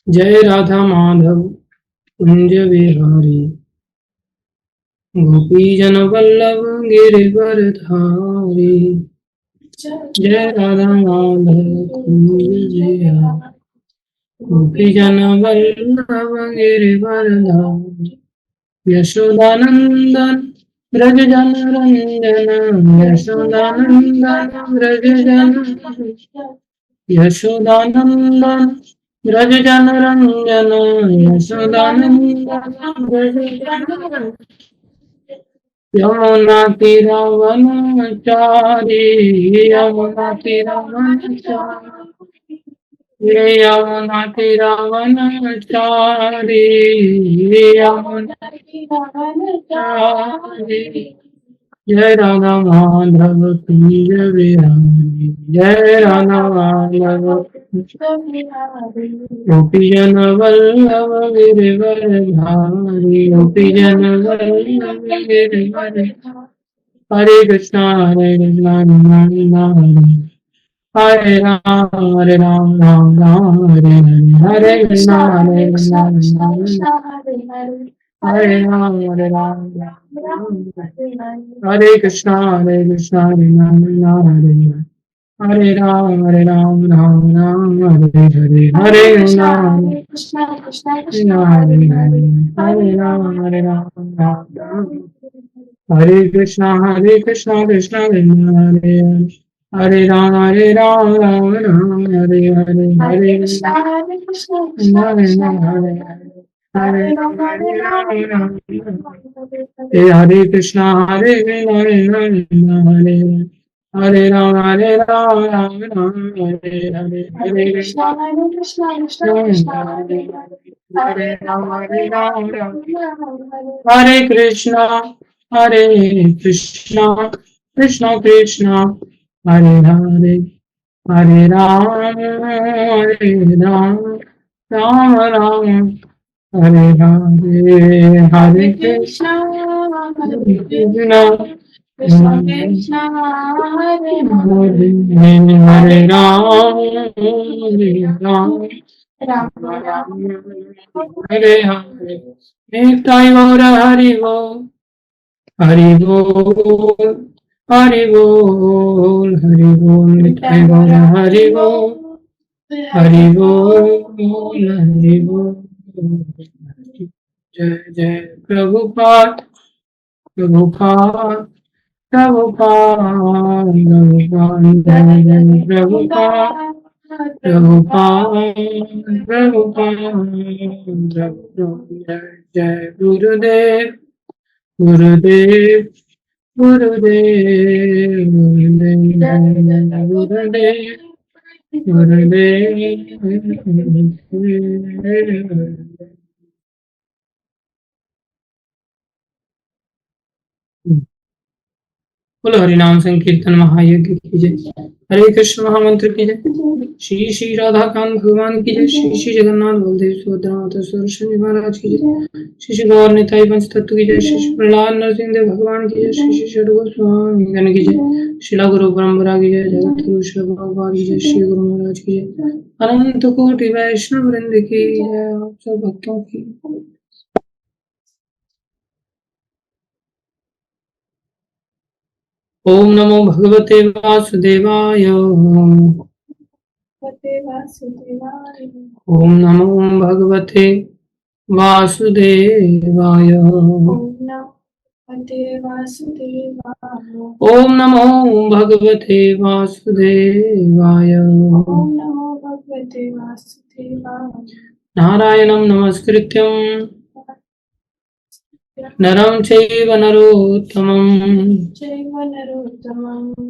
जय राधा माधव कुंज बिहारी गोपी जन वल्लभ गिरिवर धारी। जय राधा माधव कुंज बिहारी गोपी जन वल्लभ गिरिवर धारी। यशोदानंदन ब्रज जन रंजन यशोदानंदन ब्रज जन यशोदानंदन ब्रज जन रंजन यशोदानंदन ब्रज जन यमुना तीरावनचारी यमुना तीरावनचारी यमुना तीरावनचारी यमुना तीरावनचारी। जय राधा माधव कुंज बिहारी जय राधा माधव गोपी जन वल्लभ गिरिवर धारी गोपी जन वल्लभ गिरिवर। हरे कृष्णा हरे राम राम राम हरे हरे। हरे कृष्णा हरे राम हरे कृष्णा हरे राम हरे हरे राम राम हरे हरे। हरे कृष्णा कृष्णा हरे हरे हरे राम राम हरे कृष्णा कृष्णा कृष्णा हरे हरे राम राम हरे हरे। हरे कृष्णा कृष्णा हरे हरे हरे कृष्णा हरे हरे हरे राम राम हरे हरे। हरे कृष्णा कृष्णा हरे हरे राम राम हरे कृष्णा कृष्णा कृष्णा हरे हरे। हरे राम राम राम हरे हरे। हरे कृष्णा कृष्णा कृष्णा हरे हरे हरे राम राम हरे हरे। नित्य गौर हरि बोल हरि बोल हरि बोल हरि बोल। नित्य गौर हरि बोल हरि बोल हरि बोल। जय जय प्रभुपाद प्रभुपाद प्रभुपाद प्रभुपाद जय जय प्रभुपाद प्रभुपाद प्रभुपाद। जय जय गुरुदेव गुरुदेव गुरुदेव गुरुदेव गुरुदेव। बोलो हरिनाम संकीर्तन महायज्ञ की जय। हरे कृष्ण महामंत्र की जय। श्री श्री राधा कांत भगवान की जय। श्री श्री जगन्नाथ बलदेव सुभद्रा माता सुदर्शन जी महाराज की जय। श्री श्री गौर निताई पंच तत्व की जय। श्री श्री प्रहलाद नरसिंह देव भगवान की जय। श्री श्री षडगोस्वामी स्वामी गण की जय। शिला गुरु परम्परा की जय। जगत गुरु शिला प्रभुपाद की जय। श्री गुरु महाराज की जय। अनंत कोटि वैष्णव वृंद की जय। आप सब भक्तों की। ओम नमो भगवते वासुदेवाय ओम नमो भगवते वासुदेवाय ओम नमो भगवते वासुदेवाय। नारायणं नमस्कृत्यं नरं चैव नरोत्तमं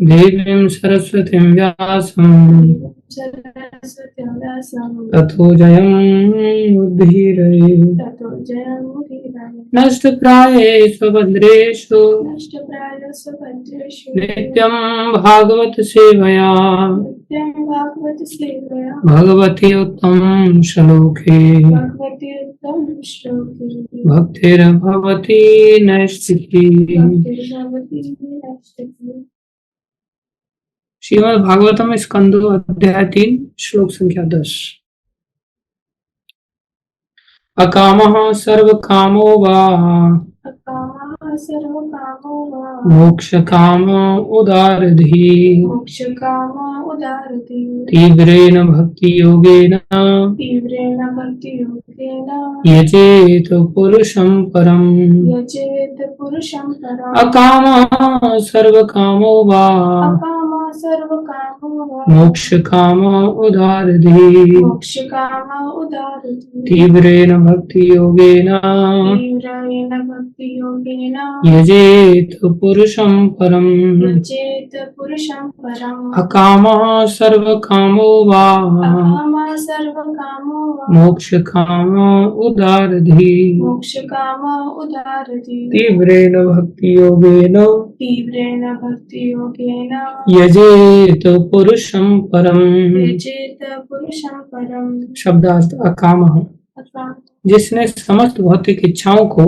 देवीं सरस्वतीं व्यासं ततो जयमुदीरये। नष्टप्रायेषु भद्रेषु नित्यं भागवत सेवया भगवती उत्तम श्लोके भक्तिर्भवती नैष्ठिकी। श्रीमद् भागवतम स्कंदो अध्याय 3 श्लोक संख्या 10। अकामः सर्वकामो वा मोक्षकामो उदारधीः तीव्रेण भक्तियोगेन यजेत पुरुषं परम्। अकामः सर्वकामो वा मोक्षकामो उदारधीः तीव्रेण भक्तियोगेन यजेत पुरुषं परम्। अकामः सर्वकामो वा मोक्षकामो उदारधीः तीव्रेण भक्तियोगेन यजेत पुरुषं परम्। शब्दार्थ अकामः जिसने समस्त भौतिक इच्छाओं को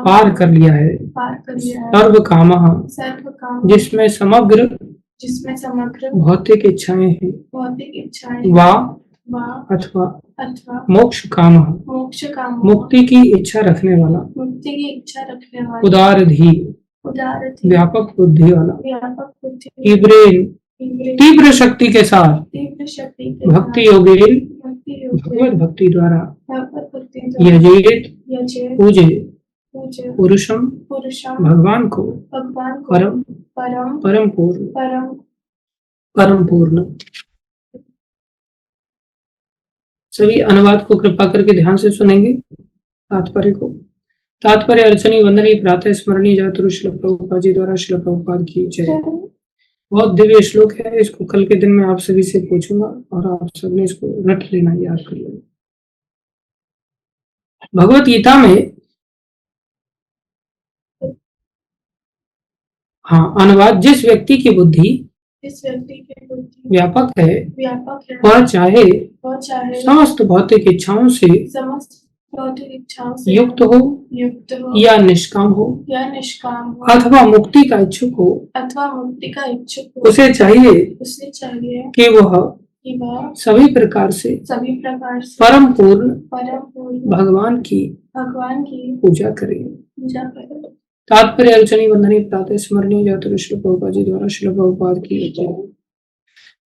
पार कर लिया है। सर्व कामः जिसमें समग्र भौतिक इच्छाएं हैं। वा अथवा मोक्ष कामः मुक्ति की इच्छा रखने वाला। उदारधी व्यापक बुद्धि वाला। तीव्र शक्ति के साथ भक्ति योगेन भगवत भक्ति द्वारा यजेत पूजे पुरुषम भगवान को परम पूर्ण। सभी अनुवाद को कृपा करके ध्यान से सुनेंगे। तात्पर्य को तात्पर्य अर्चनी वंदनी प्रातः स्मरणीय जातुरु श्रील प्रभुपाद जी द्वारा श्रील प्रभुपाद की जय। बहुत दिव्य श्लोक है। इसको कल के दिन में आप सभी से पूछूंगा और आप सबने इसको रट लेना, याद कर लेना। भगवत गीता में अनुवाद जिस व्यक्ति की बुद्धि व्यापक है वह चाहे समस्त भौतिक इच्छाओं से युक्त हो या निष्काम हो अथवा मुक्ति का इच्छुक हो उसे चाहिए कि वह सभी प्रकार से परम पूर्ण भगवान की पूजा करे। तात्पर्य अर्चनी वंदनी प्रातः स्मरणीय जातुरु श्रील प्रभुपाद जी द्वारा श्रील प्रभुपाद की जय।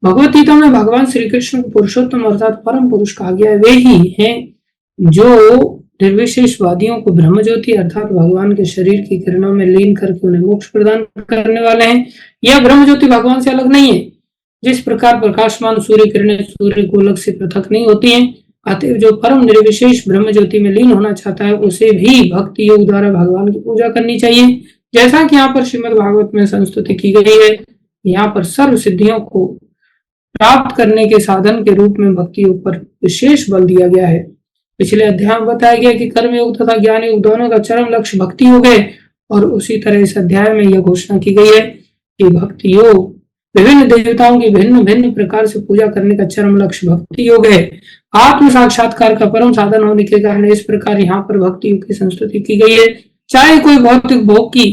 भगवत गीता में भगवान श्री कृष्ण को पुरुषोत्तम अर्थात परम पुरुष कहा गया है। वे ही हैं जो निर्विशेषवादियों को ब्रह्मज्योति अर्थात भगवान के शरीर की किरणों में लीन करके उन्हें मोक्ष प्रदान करने वाले हैं। यह ब्रह्मज्योति भगवान से अलग नहीं है। जिस प्रकार प्रकाशमान सूर्य किरणें सूर्य गोलक से पृथक नहीं होती हैं, अतएव जो परम निर्विशेष ब्रह्मज्योति में लीन होना चाहता है उसे भी भक्ति योग द्वारा भगवान की पूजा करनी चाहिए। जैसा कि यहाँ पर श्रीमद् भागवत में संस्तुति की गई है, यहाँ पर सर्व सिद्धियों को प्राप्त करने के साधन के रूप में भक्ति योग पर विशेष बल दिया गया है। पिछले अध्याय में बताया गया कि कर्म योग तथा ज्ञान योग दोनों का चरम लक्ष्य भक्ति योग है और उसी तरह इस अध्याय में यह घोषणा की गई है कि भक्ति योग विभिन्न देवताओं की भिन्न भिन्न प्रकार से पूजा करने का चरम लक्ष्य भक्ति योग है। आत्म साक्षात्कार का परम साधन होने के कारण इस प्रकार यहाँ पर भक्ति योग की संस्तुति की गई है। चाहे कोई भौतिक भोग की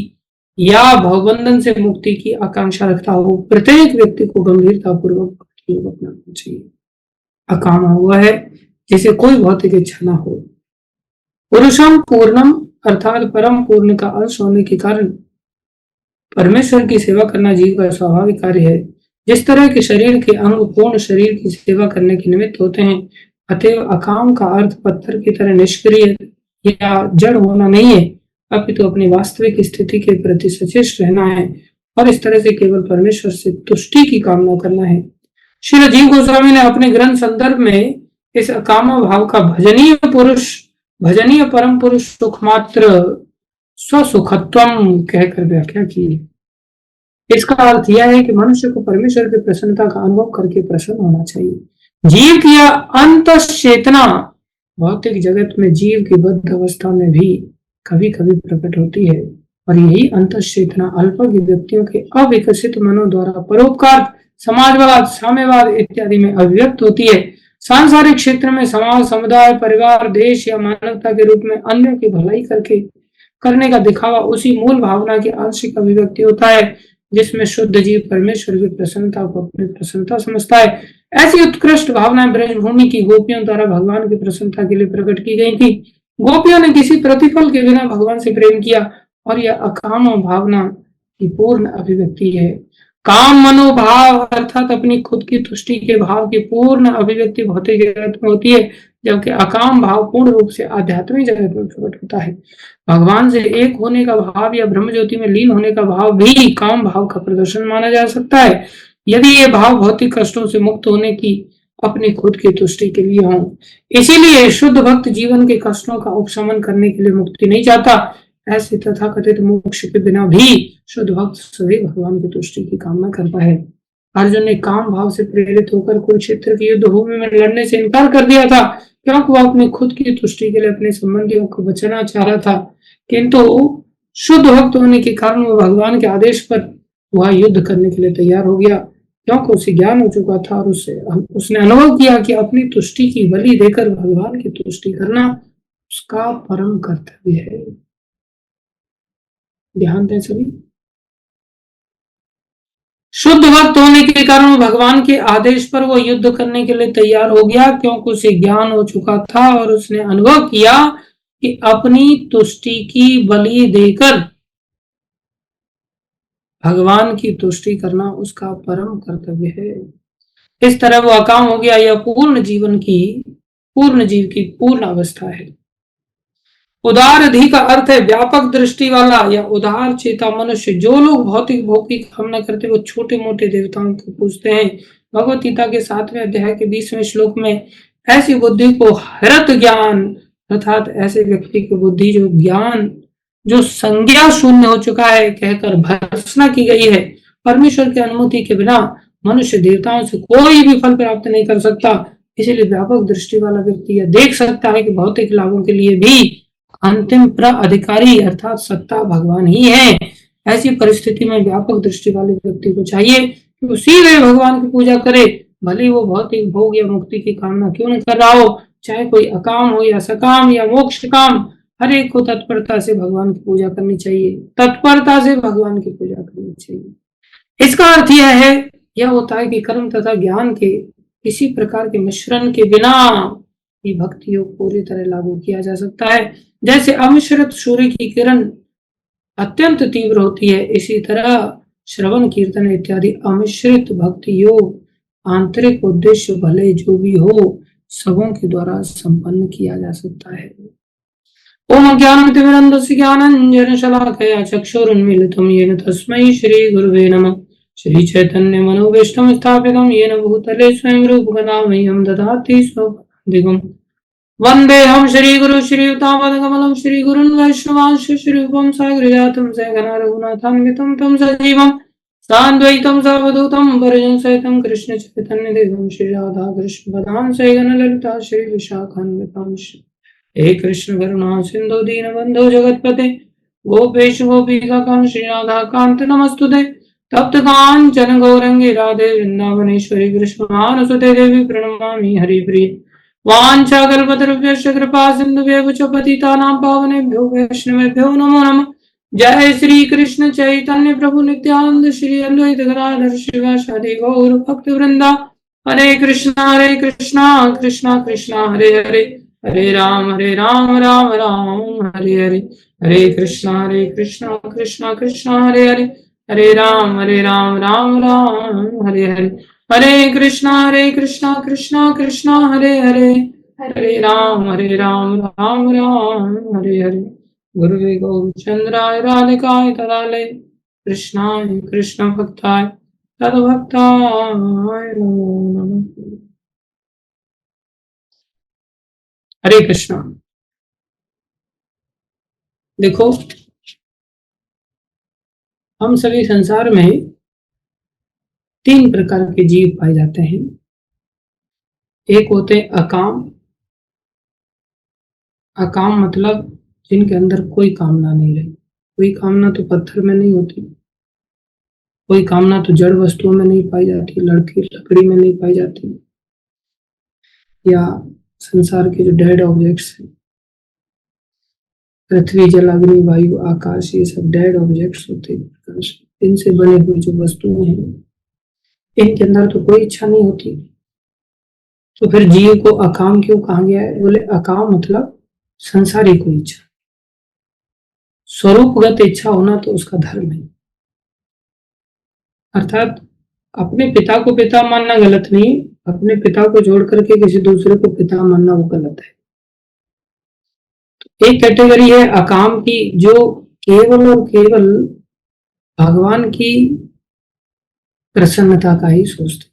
या भवबंधन से मुक्ति की आकांक्षा रखता हो, प्रत्येक व्यक्ति को गंभीरता पूर्वक भक्ति योग अपनाना चाहिए। अकाम हुआ है जिसे कोई भौतिक इच्छा न हो। पुरुषम पूर्णम अर्थात परम पूर्ण का अंश होने के कारण परमेश्वर की सेवा करना जीव का स्वाभाविक कार्य है। जिस तरह के शरीर के अंग पूर्ण शरीर की सेवा करने के निमित्त होते हैं, अतएव अकाम का अर्थ पत्थर की तरह निष्क्रिय या जड़ होना नहीं है, अपितु अपनी वास्तविक स्थिति के प्रति सचेत रहना है और इस तरह से केवल परमेश्वर से तुष्टि की कामना करना है। श्री जीव गोस्वामी ने अपने ग्रंथ संदर्भ में इस अकाम भाव का भजनीय परम पुरुष सुख मात्र स्वसुखत्वम कहकर व्याख्या की। इसका अर्थ यह है कि मनुष्य को परमेश्वर की प्रसन्नता का अनुभव करके प्रसन्न होना चाहिए। जीव की अंतश्चेतना भौतिक जगत में जीव की बद्ध अवस्था में भी कभी कभी प्रकट होती है और यही अंतश्चेतना अल्पज्ञ व्यक्तियों के अविकसित मनों द्वारा परोपकार, समाजवाद, साम्यवाद इत्यादि में अभिव्यक्त होती है। सांसारिक क्षेत्र में समाज, समुदाय, परिवार, देश या मानवता के रूप में अन्य की भलाई करने का दिखावा उसी मूल भावना की आंशिक अभिव्यक्ति होता है जिसमें शुद्ध जीव परमेश्वर की प्रसन्नता को अपनी प्रसन्नता समझता है। ऐसी उत्कृष्ट भावनाएं ब्रजभूमि की गोपियों द्वारा भगवान की प्रसन्नता के लिए प्रकट की गई थी। गोपियों ने किसी प्रतिफल के बिना भगवान से प्रेम किया और यह अकाम भावना की पूर्ण अभिव्यक्ति है। काम मनोभाव अर्थात अपनी खुद की तुष्टि के भाव की पूर्ण अभिव्यक्ति भौतिक जगत में होती है, जबकि अकाम भाव पूर्ण रूप से आध्यात्मिक जगत में प्रकट होता है। भगवान से एक होने का भाव या ब्रह्म ज्योति में लीन होने का भाव भी काम भाव का प्रदर्शन माना जा सकता है, यदि ये भाव भौतिक कष्टों से मुक्त होने की अपनी खुद की तुष्टि के लिए हो। इसीलिए शुद्ध भक्त जीवन के कष्टों का उपशमन करने के लिए मुक्ति नहीं चाहता। ऐसे तथाकथित मोक्ष के बिना भी शुद्ध भक्त सभी भगवान की तुष्टि की कामना करता है। अर्जुन ने काम भाव से प्रेरित होकर कुरुक्षेत्र की युद्ध भूमि में लड़ने से इनकार कर दिया था, क्योंकि वह अपनी खुद की तुष्टि के लिए अपने संबंधियों को बचाना चाह रहा था, किंतु शुद्ध भक्त होने के कारण वह भगवान के आदेश पर वह युद्ध करने के लिए तैयार हो गया, क्योंकि उसे ज्ञान हो चुका था और उसने अनुभव किया कि अपनी तुष्टि की बलि देकर भगवान की तुष्टि करना उसका परम कर्तव्य है। ध्यान दें सभी। शुद्ध भक्त होने के कारण भगवान के आदेश पर वो युद्ध करने के लिए तैयार हो गया, क्योंकि उसे ज्ञान हो चुका था और उसने अनुभव किया कि अपनी तुष्टि की बलि देकर भगवान की तुष्टि करना उसका परम कर्तव्य है। इस तरह वो अकाम हो गया। यह पूर्ण जीव की पूर्ण अवस्था है। उदार अधि का अर्थ है व्यापक दृष्टि वाला या उदार चेता मनुष्य। जो लोग भौतिक भोग की कामना करते वो छोटे मोटे देवताओं को पूजते हैं। भगवत गीता के 7वें अध्याय के 20वें श्लोक में ऐसी बुद्धि को हृत ज्ञान अर्थात ऐसे व्यक्ति की बुद्धि जो संज्ञा शून्य हो चुका है कहकर भर्त्सना की गई है। परमेश्वर की अनुमति के बिना मनुष्य देवताओं से कोई भी फल प्राप्त नहीं कर सकता। इसीलिए व्यापक दृष्टि वाला व्यक्ति यह देख सकता है कि भौतिक लाभों के लिए भी अंतिम अधिकारी अर्थात सत्ता भगवान ही है। ऐसी परिस्थिति में व्यापक दृष्टि वाले व्यक्ति को चाहिए कि वो सीधे भगवान की पूजा करे, भले वो भौतिक भोग या मुक्ति की कामना क्यों न कर रहा हो, चाहे कोई अकाम हो या सकाम या मोक्ष काम, हर एक को तत्परता से भगवान की पूजा करनी चाहिए। तत्परता से भगवान की पूजा करनी चाहिए। इसका अर्थ यह होता है कि कर्म तथा ज्ञान के किसी प्रकार के मिश्रण के बिना भी भक्ति योग पूरी तरह लागू किया जा सकता है। जैसे अमिश्रित सूर्य की किरण अत्यंत तीव्र होती है, इसी तरह श्रवण कीर्तन इत्यादि अमिश्रित भक्ति योग आंतरिक उद्देश्य भले जो भी हो सबों के द्वारा संपन्न किया जा सकता है। ओम ज्ञानतिमिरन्धस्य ज्ञानाञ्जनशलाकया चक्षुरुन्मीलितं येन तस्मै श्रीगुरुवे नमः। श्री चैतन्य मनोभीष्टं स्थापितं येन भूतले स्वयं रूपकदा मह्यं ददाति स्वपदान्तिकम्। वन्देऽहं श्रीगुरु श्रीयुतापदकमलं श्रीगुरुन् वैष्णवांश्च श्रीरूपं साग्रजातं सहगना रघुनाथान्वितं तं सजीवं सान्द्वैतं सर्वदूतं परिजनसहितं कृष्ण चैतन्यदेवं श्रीराधा कृष्णपदां सहगन ललिता श्रीविशाखान्वितां। हे कृष्ण करुणा सिंधु दीनबंधु जगतपते गोपेश गोपिकाकांत श्री राधा कांत नमस्तुते। तप्त कांचन गौरंगी राधे वृंदावनेश्वरी कृष्णानुसुते देवी प्रणमामि हरिप्रिये। वाञ्छाकल्पतरुभ्यश्च कृपा सिन्धुभ्यः च पतितानां पावनेभ्यो वैष्णवेभ्यो नमो नमः। जय श्री कृष्ण चैतन्य प्रभु नित्यानंद श्री अद्वैत गदाधर शिवासादि गौर भक्त वृंदा। हरे कृष्णा कृष्णा कृष्णा हरे हरे, हरे राम राम राम हरे हरे। हरे कृष्णा कृष्णा कृष्णा हरे हरे, हरे राम राम राम हरे हरे। हरे कृष्णा कृष्णा कृष्णा हरे हरे, हरे राम राम राम हरे हरे। गुरुवे गौरचंद्राय राधिकाय तदालय कृष्णाय कृष्ण भक्ताय तद्भक्ताय नमो नमः। हरे कृष्णा। देखो, हम सभी संसार में 3 प्रकार के जीव पाए जाते हैं। एक होते हैं अकाम। अकाम मतलब जिनके अंदर कोई कामना नहीं रही। कोई कामना तो पत्थर में नहीं होती, कोई कामना तो जड़ वस्तुओं में नहीं पाई जाती, लकड़ी में नहीं पाई जाती, या संसार के जो डेड ऑब्जेक्ट्स हैं, पृथ्वी जल अग्नि वायु आकाश, ये सब डेड ऑब्जेक्ट्स होते हैं। इनसे बने हुए जो वस्तुएं हैं, इनके अंदर तो कोई इच्छा नहीं होती। तो फिर जीव को अकाम क्यों कहा गया है? बोले अकाम मतलब संसारी कोई इच्छा, स्वरूपगत इच्छा होना तो उसका धर्म है। अर्थात अपने पिता को पिता मानना गलत नहीं, अपने पिता को जोड़ करके किसी दूसरे को पिता मानना वो गलत है। एक कैटेगरी है अकाम की, जो केवल और केवल भगवान की प्रसन्नता का ही सोचते,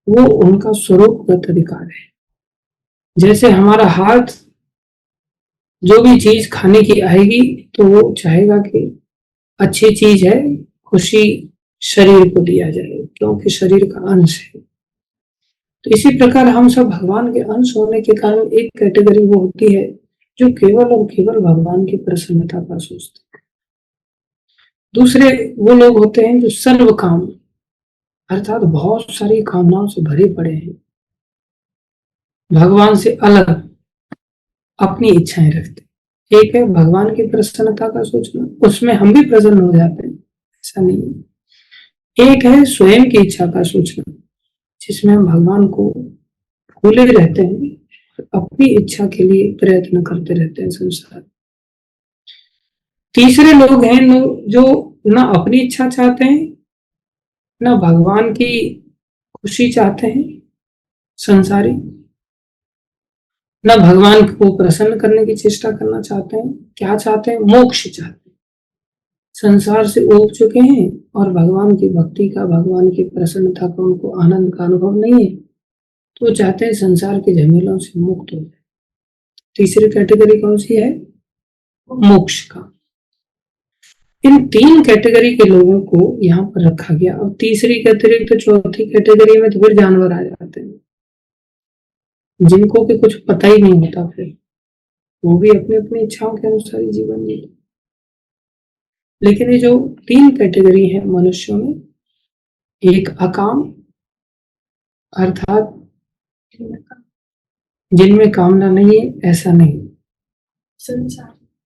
वो उनका स्वरूपगत अधिकार है। जैसे हमारा हाथ जो भी चीज खाने की आएगी तो वो चाहेगा कि अच्छी चीज है, खुशी शरीर को दिया जाए क्योंकि शरीर का अंश है। तो इसी प्रकार हम सब भगवान के अंश होने के कारण एक कैटेगरी वो होती है जो केवल और केवल भगवान की प्रसन्नता का सोचते हैं। दूसरे वो लोग होते हैं जो सर्व काम, अर्थात बहुत सारी कामनाओं से भरे पड़े हैं, भगवान से अलग अपनी इच्छाएं रखते। एक है भगवान की प्रसन्नता का सोचना, उसमें हम भी प्रसन्न हो जाते हैं, ऐसा नहीं है। एक है स्वयं की इच्छा का सोचना, जिसमें हम भगवान को भूले रहते हैं, अपनी इच्छा के लिए प्रयत्न करते रहते हैं संसार। तीसरे लोग हैं जो ना अपनी इच्छा चाहते हैं, ना भगवान की खुशी चाहते हैं संसारी, ना भगवान को प्रसन्न करने की चेष्टा करना चाहते हैं। क्या चाहते हैं? मोक्ष चाहते हैं। संसार से उब चुके हैं और भगवान की भक्ति का, भगवान की प्रसन्नता का उनको आनंद का अनुभव नहीं है, तो चाहते हैं संसार के झमेलों से मुक्त हो जाए। तीसरी कैटेगरी कौन सी है? मोक्ष का। इन तीन कैटेगरी के लोगों को यहाँ पर रखा गया। और तीसरी कैटेगरी तो चौथी कैटेगरी में तो फिर जानवर आ जाते हैं, जिनको कि कुछ पता ही नहीं होता, फिर वो भी अपनी अपनी इच्छाओं के अनुसार ही जीवन जीते। लेकिन ये जो तीन कैटेगरी है मनुष्यों में, एक अकाम अर्थात जिनमें कामना नहीं है, ऐसा नहीं,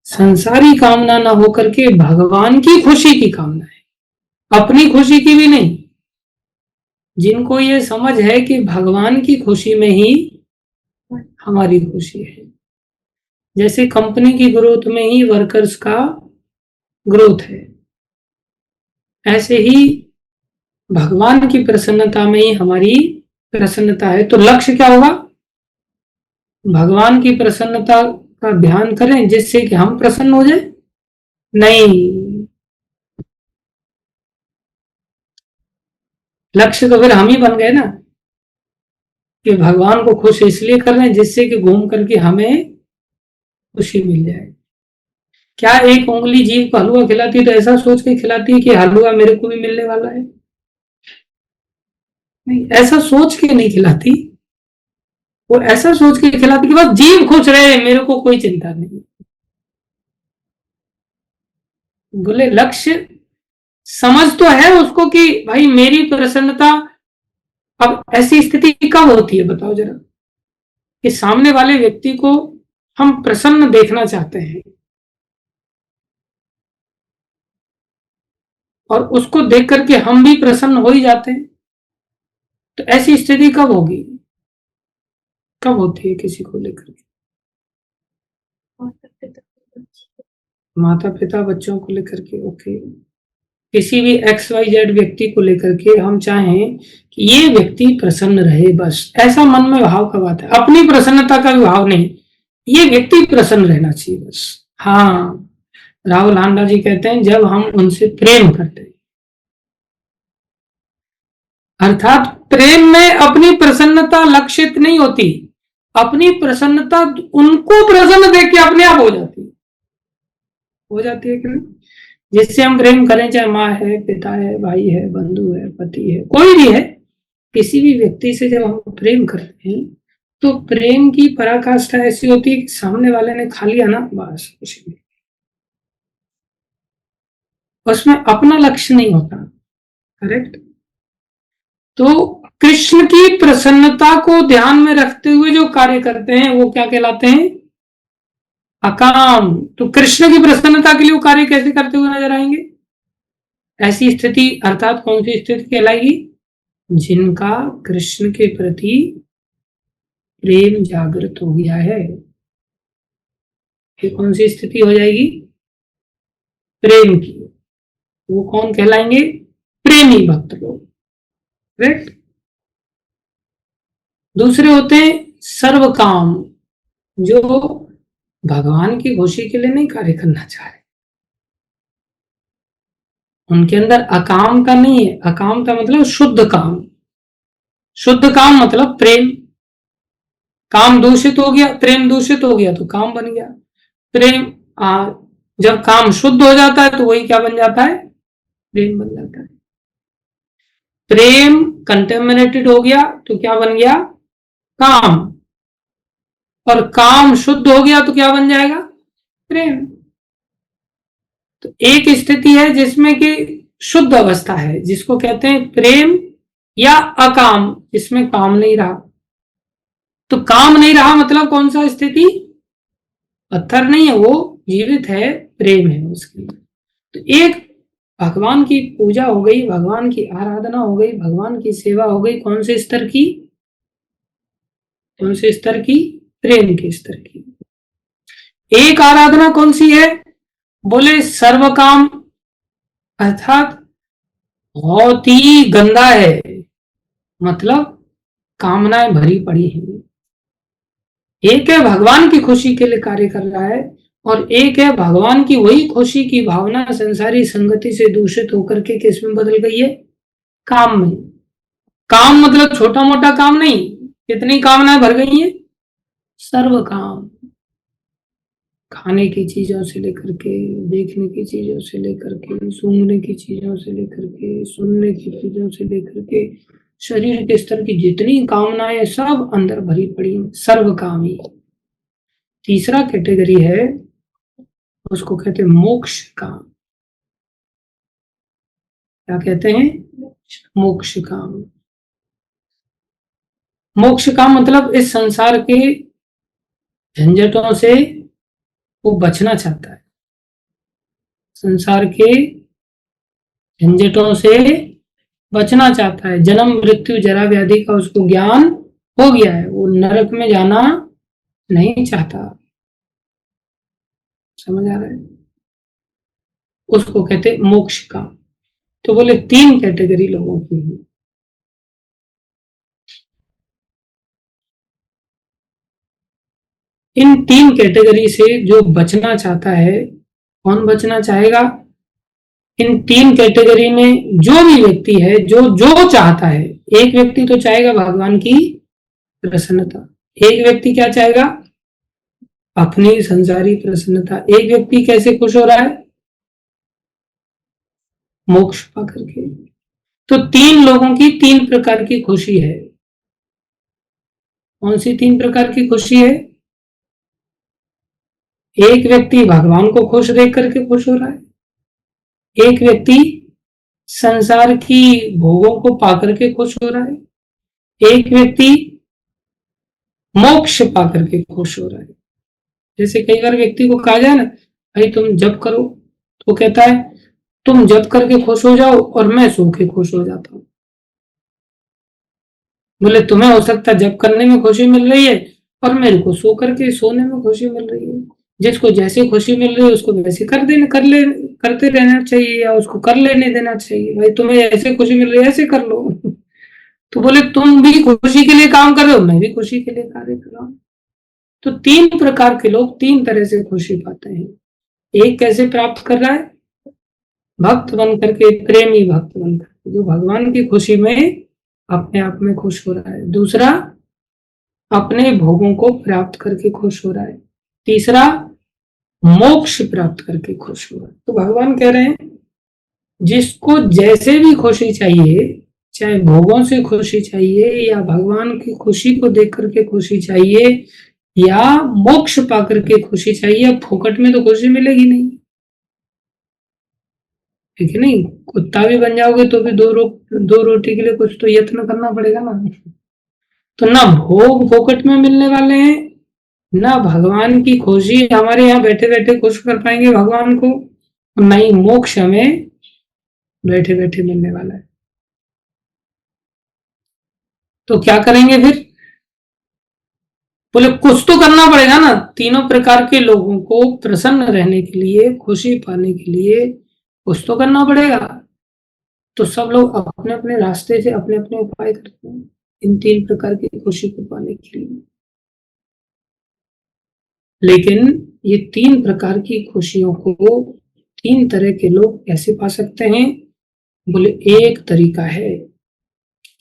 संसारी कामना ना होकर के भगवान की खुशी की कामना है, अपनी खुशी की भी नहीं। जिनको ये समझ है कि भगवान की खुशी में ही हमारी खुशी है, जैसे कंपनी की ग्रोथ में ही वर्कर्स का ग्रोथ है, ऐसे ही भगवान की प्रसन्नता में ही हमारी प्रसन्नता है। तो लक्ष्य क्या होगा? भगवान की प्रसन्नता का ध्यान करें जिससे कि हम प्रसन्न हो जाए? नहीं, लक्ष्य तो फिर हम ही बन गए ना, कि भगवान को खुश इसलिए कर रहे हैं जिससे कि घूम करके हमें खुशी मिल जाए। क्या एक उंगली जीव को हलवा खिलाती तो ऐसा सोच के खिलाती है कि हलवा मेरे को भी मिलने वाला है? नहीं, ऐसा सोच के नहीं खिलाती, वो ऐसा सोच के खिलाती कि बस जीव खुश रहे, मेरे को कोई चिंता नहीं। बोले लक्ष्य समझ तो है उसको कि भाई मेरी प्रसन्नता, अब ऐसी स्थिति कब होती है बताओ जरा, कि सामने वाले व्यक्ति को हम प्रसन्न देखना चाहते हैं और उसको देख करके हम भी प्रसन्न हो ही जाते हैं। तो ऐसी स्थिति कब होगी, कब होती है किसी को लेकर के? माता पिता बच्चों को लेकर के, ओके। किसी भी XYZ व्यक्ति को लेकर के हम चाहें कि ये व्यक्ति प्रसन्न रहे, बस ऐसा मन में भाव कब आता है? अपनी प्रसन्नता का भी भाव नहीं, ये व्यक्ति प्रसन्न रहना चाहिए बस। हाँ, राहुल हांडा जी कहते हैं जब हम उनसे प्रेम करते हैं, अर्थात प्रेम में अपनी प्रसन्नता लक्षित नहीं होती, अपनी प्रसन्नता उनको प्रसन्न देख के अपने आप हो जाती है कि नहीं? जिससे हम प्रेम करें, चाहे माँ है, पिता है, भाई है, बंधु है, पति है, कोई भी है, किसी भी व्यक्ति से जब हम प्रेम करते हैं तो प्रेम की पराकाष्ठा ऐसी होती है कि सामने वाले ने खा लिया ना, बस कुछ नहीं, उसमें अपना लक्ष्य नहीं होता। करेक्ट? तो कृष्ण की प्रसन्नता को ध्यान में रखते हुए जो कार्य करते हैं वो क्या कहलाते हैं? अकाम। तो कृष्ण की प्रसन्नता के लिए वो कार्य कैसे करते हुए नजर आएंगे? ऐसी स्थिति अर्थात कौन सी स्थिति कहलाएगी? जिनका कृष्ण के प्रति प्रेम जागृत हो गया है। ये कौन सी स्थिति हो जाएगी? प्रेम की। वो कौन कहलाएंगे? प्रेमी भक्त लोग। करेक्ट। दूसरे होते हैं सर्व काम, जो भगवान की खुशी के लिए नहीं कार्य करना चाह रहे। उनके अंदर अकाम का नहीं है। अकाम का मतलब शुद्ध काम। शुद्ध काम मतलब प्रेम। काम दूषित हो गया, प्रेम दूषित हो गया तो काम बन गया। प्रेम जब काम शुद्ध हो जाता है तो वही क्या बन जाता है? प्रेम बन जाता है। प्रेम कंटेमिनेटेड हो गया तो क्या बन गया? काम। और काम शुद्ध हो गया तो क्या बन जाएगा? प्रेम। तो एक स्थिति है जिसमें कि शुद्ध अवस्था है, जिसको कहते हैं प्रेम या अकाम, जिसमें काम नहीं रहा। तो काम नहीं रहा मतलब कौन सा स्थिति? पत्थर नहीं है, वो जीवित है, प्रेम है उसके अंदर। तो एक भगवान की पूजा हो गई, भगवान की आराधना हो गई, भगवान की सेवा हो गई, कौन से स्तर की? कौन से स्तर की? प्रेम के स्तर की। एक आराधना कौन सी है? बोले सर्व काम, अर्थात बहुत ही गंदा है, मतलब कामनाएं भरी पड़ी हैं। एक है भगवान की खुशी के लिए कार्य कर रहा है, और एक है भगवान की वही खुशी की भावना संसारी संगति से दूषित होकर के किस में बदल गई है? काम में। काम मतलब छोटा मोटा काम नहीं, कितनी कामनाएं भर गई हैं? सर्व काम। खाने की चीजों से लेकर के, देखने की चीजों से लेकर के, सूंघने की चीजों से लेकर के, सुनने की चीजों से लेकर के, शरीर के स्तर की जितनी कामनाएं सब अंदर भरी पड़ी, सर्व कामी। तीसरा कैटेगरी है, उसको कहते हैं मोक्ष काम। क्या कहते हैं? मोक्ष काम। मोक्ष का मतलब इस संसार के झंझटों से वो बचना चाहता है। संसार के झंझटों से बचना चाहता है। जन्म मृत्यु जरा व्याधि का उसको ज्ञान हो गया है, वो नरक में जाना नहीं चाहता। समझ आ रहा है? उसको कहते मोक्ष का। तो बोले 3 कैटेगरी लोगों की है। इन 3 कैटेगरी से जो बचना चाहता है, कौन बचना चाहेगा? इन 3 कैटेगरी में जो भी व्यक्ति है, जो जो चाहता है। एक व्यक्ति तो चाहेगा भगवान की प्रसन्नता, एक व्यक्ति क्या चाहेगा? अपनी संसारी प्रसन्नता। एक व्यक्ति कैसे खुश हो रहा है? मोक्ष पा करके। तो 3 लोगों की 3 प्रकार की खुशी है। कौन सी 3 प्रकार की खुशी है? एक व्यक्ति भगवान को खुश देख करके खुश हो रहा है, एक व्यक्ति संसार की भोगों को पाकर के खुश हो रहा है, एक व्यक्ति मोक्ष पाकर के खुश हो रहा है। जैसे कई बार व्यक्ति को कहा जाए ना, भाई तुम जप करो, तो कहता है तुम जप करके खुश हो जाओ और मैं सो के खुश हो जाता हूं। बोले तुम्हें हो सकता है जप करने में खुशी मिल रही है और मेरे को सो करके सोने में खुशी मिल रही है। जिसको जैसे खुशी मिल रही है उसको वैसे करते रहना चाहिए, या उसको कर लेने देना चाहिए। भाई तुम्हें ऐसे खुशी मिल रही है ऐसे कर लो। तो बोले तुम भी खुशी के लिए काम कर रहे हो, मैं भी खुशी के लिए कार्य कर रहा हूं। तो 3 प्रकार के लोग 3 तरह से खुशी पाते हैं। एक कैसे प्राप्त कर रहा है? भक्त बन करके, प्रेमी भक्त बन करके, जो भगवान की खुशी में अपने आप में खुश हो रहा है। दूसरा, अपने भोगों को प्राप्त करके खुश हो रहा है। तीसरा, मोक्ष प्राप्त करके खुश हो रहा है। तो भगवान कह रहे हैं जिसको जैसे भी खुशी चाहिए, चाहे भोगों से खुशी चाहिए या भगवान की खुशी को देख करके खुशी चाहिए या मोक्ष पाकर के खुशी चाहिए, फोकट में तो खुशी मिलेगी नहीं, ठीक है नहीं? कुत्ता भी बन जाओगे तो भी दो रोटी के लिए कुछ तो यत्न करना पड़ेगा ना। तो ना भोग फोकट में मिलने वाले हैं, ना भगवान की खुशी हमारे यहाँ बैठे बैठे खुश कर पाएंगे भगवान को, ना ही मोक्ष हमें बैठे बैठे मिलने वाला है। तो क्या करेंगे फिर? बोले कुछ तो करना पड़ेगा ना, तीनों प्रकार के लोगों को प्रसन्न रहने के लिए, खुशी पाने के लिए कुछ तो करना पड़ेगा। तो सब लोग अपने अपने रास्ते से अपने अपने उपाय करते हैं इन तीन प्रकार की खुशी को पाने के लिए। लेकिन ये तीन प्रकार की खुशियों को तीन तरह के लोग कैसे पा सकते हैं? बोले एक तरीका है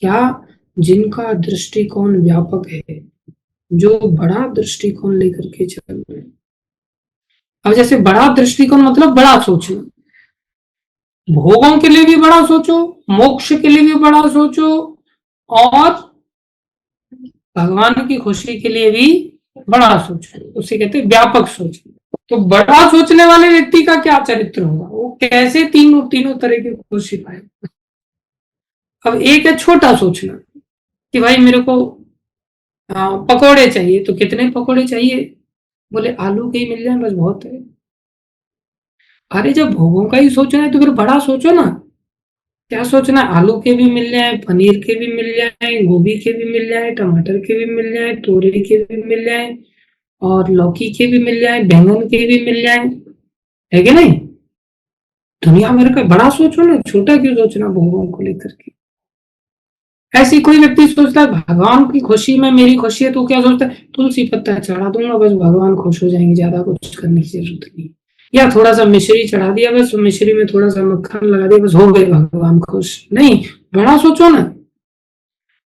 क्या, जिनका दृष्टिकोण व्यापक है, जो बड़ा दृष्टिकोण लेकर के चल रहे हैं। अब जैसे बड़ा दृष्टिकोण मतलब बड़ा सोचना, भोगों के लिए भी बड़ा सोचो, मोक्ष के लिए भी बड़ा सोचो, और भगवान की खुशी के लिए भी बड़ा सोचो, उसे कहते हैं व्यापक सोच। तो बड़ा सोचने वाले व्यक्ति का क्या चरित्र होगा, वो कैसे तीनों तीनों तरह की खुशी पाएगा। अब एक है छोटा सोचना कि भाई मेरे को पकोड़े चाहिए, तो कितने पकोड़े चाहिए? बोले आलू के ही मिल जाए बस बहुत है। अरे जब भोगों का ही सोचना है तो फिर बड़ा सोचो ना। क्या सोचना, आलू के भी मिल जाए, पनीर के भी मिल जाए, गोभी के भी मिल जाए, टमाटर के भी मिल जाए, तोरी के भी मिल जाए, और लौकी के भी मिल जाए, बैंगन के भी मिल जाए, है कि नहीं? दुनिया भर का बड़ा सोचो ना, छोटा क्यों सोचना भोगों को लेकर के। ऐसी कोई व्यक्ति सोचता है भगवान की खुशी में मेरी खुशी है, तो क्या सोचता है तुलसी पत्ता चढ़ा दूंगा बस भगवान खुश हो जाएंगे, ज्यादा कुछ करने की जरूरत नहीं। या थोड़ा सा मिश्री चढ़ा दिया बस, मिश्री में थोड़ा सा मक्खन लगा दिया बस, हो गए भगवान खुश। नहीं, बड़ा सोचो ना।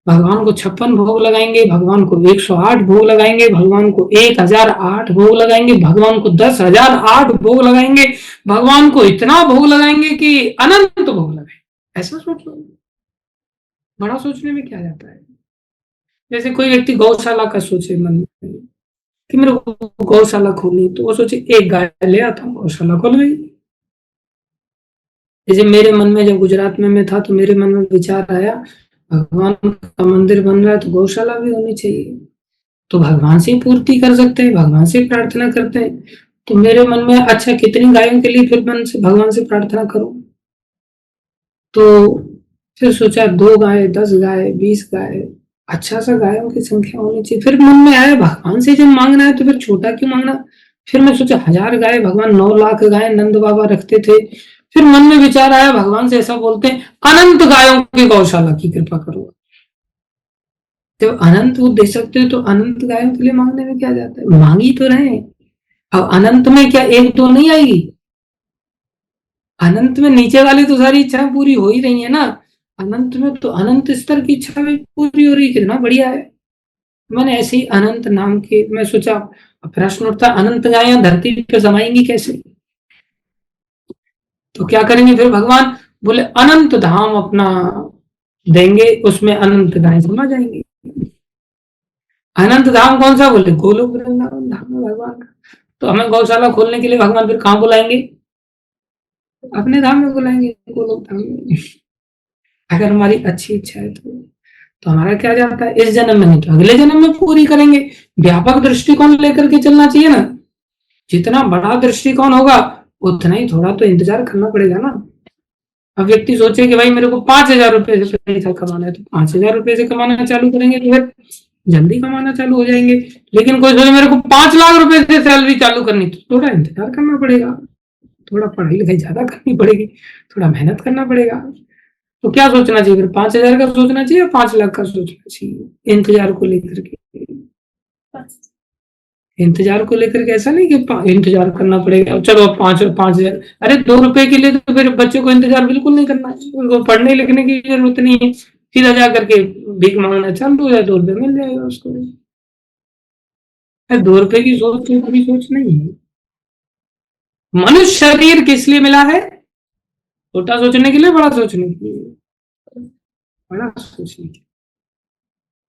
भगवान को 56 भोग लगाएंगे, भगवान को 108 भोग लगाएंगे, भगवान को 1008 भोग लगाएंगे, भगवान को 10,008 भोग लगाएंगे, भगवान को इतना भोग लगाएंगे कि अनंत भोग लगाएंगे। ऐसा सोचो, बड़ा सोचने में क्या जाता है। जैसे कोई व्यक्ति गौशाला का सोचे मन में कि मेरे को गौशाला खोलनी, तो वो सोचे एक गाय ले आता हूँ, गौशाला खोल गई। जैसे मेरे मन में जब गुजरात में मैं था तो मेरे मन में विचार आया भगवान का मंदिर बन रहा है तो गौशाला भी होनी चाहिए, तो भगवान से पूर्ति कर सकते हैं, भगवान से प्रार्थना करते हैं। तो मेरे मन में अच्छा कितनी गायों के लिए फिर मन से भगवान से प्रार्थना करूं। तो फिर सोचा 2 गाय, 10 गाय, 20 गाय, अच्छा सा गायों की संख्या होनी चाहिए। फिर मन में आया भगवान से जब मांगना है तो फिर छोटा क्यों मांगना। फिर मैं सोचा 1000 गाय, भगवान 9 लाख गाय नंद बाबा रखते थे। फिर मन में विचार आया भगवान से ऐसा बोलते हैं अनंत गायों की गौशाला की कृपा करो। जब अनंत वो दे सकते हो तो अनंत गायों के लिए मांगने में क्या जाता है, मांगी तो रहे। अब अनंत में क्या एक दो नहीं आएगी, अनंत में नीचे वाली तो सारी इच्छाएं पूरी हो ही रही है ना, अनंत में तो अनंत स्तर की इच्छा भी पूरी हो रही है, कितना बढ़िया है। मैंने ऐसे ही अनंत नाम के मैं सोचा, प्रश्न उठता अनंत गायें धरती पे समाएंगी कैसे। तो क्या करेंगे फिर भगवान, बोले अनंत धाम अपना देंगे, उसमें अनंत गायें समा जाएंगी। अनंत धाम कौन सा, बोले गोलोक वृंदावन धाम है भगवान का। तो हमें गौशाला खोलने के लिए भगवान फिर कहाँ बुलाएंगे, अपने धाम में बुलाएंगे, गोलोक धाम में। अगर हमारी अच्छी इच्छा है तो हमारा क्या जाता है, इस जन्म में नहीं तो अगले जन्म में पूरी करेंगे। व्यापक दृष्टिकोण लेकर के चलना चाहिए ना। जितना बड़ा दृष्टिकोण होगा उतना ही थोड़ा तो इंतजार करना पड़ेगा ना। अब व्यक्ति सोचे कि भाई मेरे को 5,000 रुपए से पैसा कमाना है, तो 5,000 रुपए से कमाना चालू करेंगे तो फिर जल्दी कमाना चालू हो जाएंगे। लेकिन कोई सोचे मेरे को 5 लाख रुपए से सैलरी चालू करनी, तो थोड़ा इंतजार करना पड़ेगा, थोड़ा पढ़ाई लिखाई ज्यादा करनी पड़ेगी, थोड़ा मेहनत करना पड़ेगा। तो क्या सोचना चाहिए फिर, 5,000 का सोचना चाहिए या 5 लाख का सोचना चाहिए इंतजार को लेकर के। इंतजार को लेकर के ऐसा नहीं कि इंतजार करना पड़ेगा चलो अब 5,000। अरे 2 रुपए के लिए तो फिर बच्चे को इंतजार बिल्कुल नहीं करना है, उनको पढ़ने लिखने की जरूरत नहीं है, सीधा जा करके भीख मांगना चालू है, 2 रुपए मिल जाएगा उसको। 2 रुपए की सोच तो कभी सोच नहीं है। मनुष्य शरीर किस लिए मिला है, छोटा सोचने के लिए, बड़ा सोचने के लिए, बड़ा सोचने के लिए।